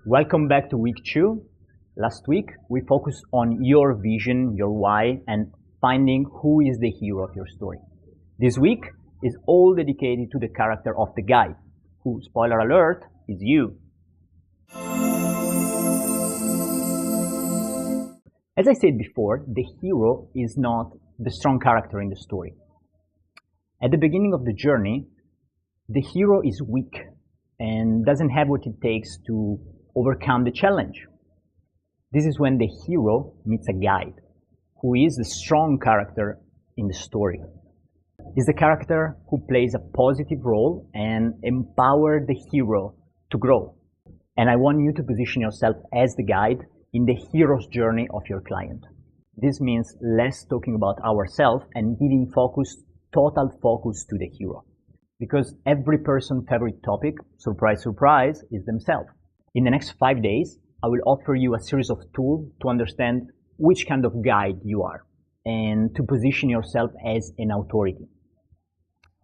Welcome back to week 2. Last week we focused on your vision, your why, and finding who is the hero of your story. This week is all dedicated to the character of the guide, who, spoiler alert, is you. As I said before, the hero is not the strong character in the story. At the beginning of the journey, the hero is weak and doesn't have what it takes to overcome the challenge. This is when the hero meets a guide, who is the strong character in the story. Is the character who plays a positive role and empower the hero to grow. And I want you to position yourself as the guide in the hero's journey of your client. This means less talking about ourselves and giving total focus to the hero. Because every person's favorite topic, surprise, surprise, is themselves. In the next 5 days, I will offer you a series of tools to understand which kind of guide you are and to position yourself as an authority.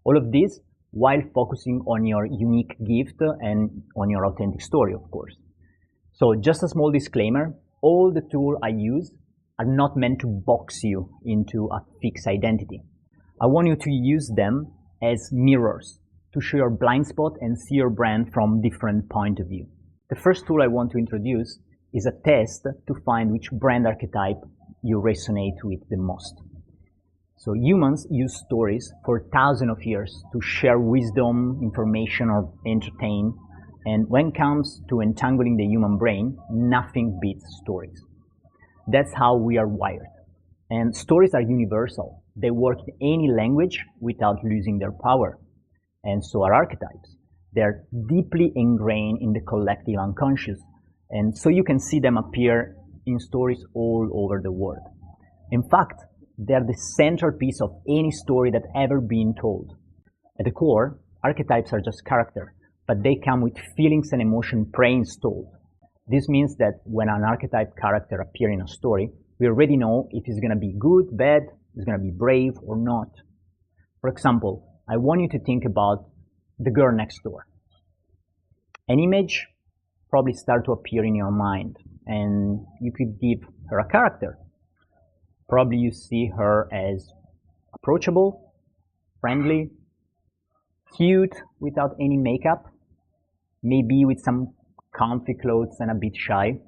All of this while focusing on your unique gift and on your authentic story, of course. So just a small disclaimer, all the tools I use are not meant to box you into a fixed identity. I want you to use them as mirrors to show your blind spot and see your brand from different point of view. The first tool I want to introduce is a test to find which brand archetype you resonate with the most. So humans use stories for thousands of years to share wisdom, information, or entertain. And when it comes to entangling the human brain, nothing beats stories. That's how we are wired. And stories are universal. They work in any language without losing their power. And so are archetypes. They're deeply ingrained in the collective unconscious. And so you can see them appear in stories all over the world. In fact, they're the centerpiece of any story that ever been told. At the core, archetypes are just characters, but they come with feelings and emotion pre-installed. This means that when an archetype character appears in a story, we already know if it's going to be good, bad, it's going to be brave or not. For example, I want you to think about the girl next door. An image probably start to appear in your mind, and you could give her a character. Probably you see her as approachable, friendly, cute without any makeup, maybe with some comfy clothes and a bit shy.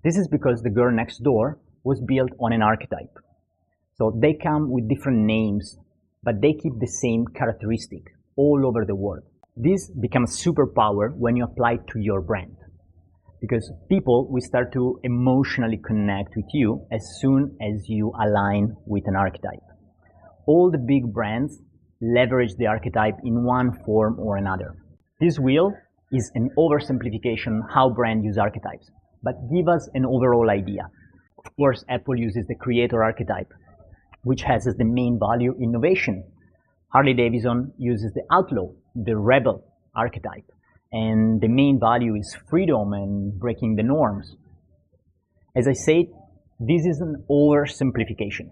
This is because the girl next door was built on an archetype. So they come with different names, but they keep the same characteristic all over the world. This becomes superpower when you apply it to your brand. Because people will start to emotionally connect with you as soon as you align with an archetype. All the big brands leverage the archetype in one form or another. This wheel is an oversimplification how brands use archetypes, but give us an overall idea. Of course, Apple uses the creator archetype, which has as the main value innovation. Harley-Davidson uses the outlaw, the rebel archetype, and the main value is freedom and breaking the norms. As I said, this is an oversimplification.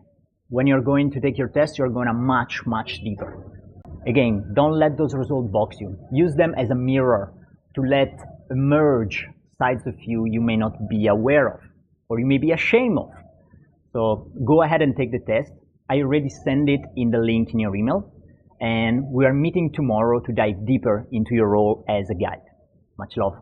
When you're going to take your test, you're going to much deeper. Again, don't let those results box you. Use them as a mirror to let emerge sides of you may not be aware of, or you may be ashamed of. So go ahead and take the test. I already sent it in the link in your email. And we are meeting tomorrow to dive deeper into your role as a guide. Much love.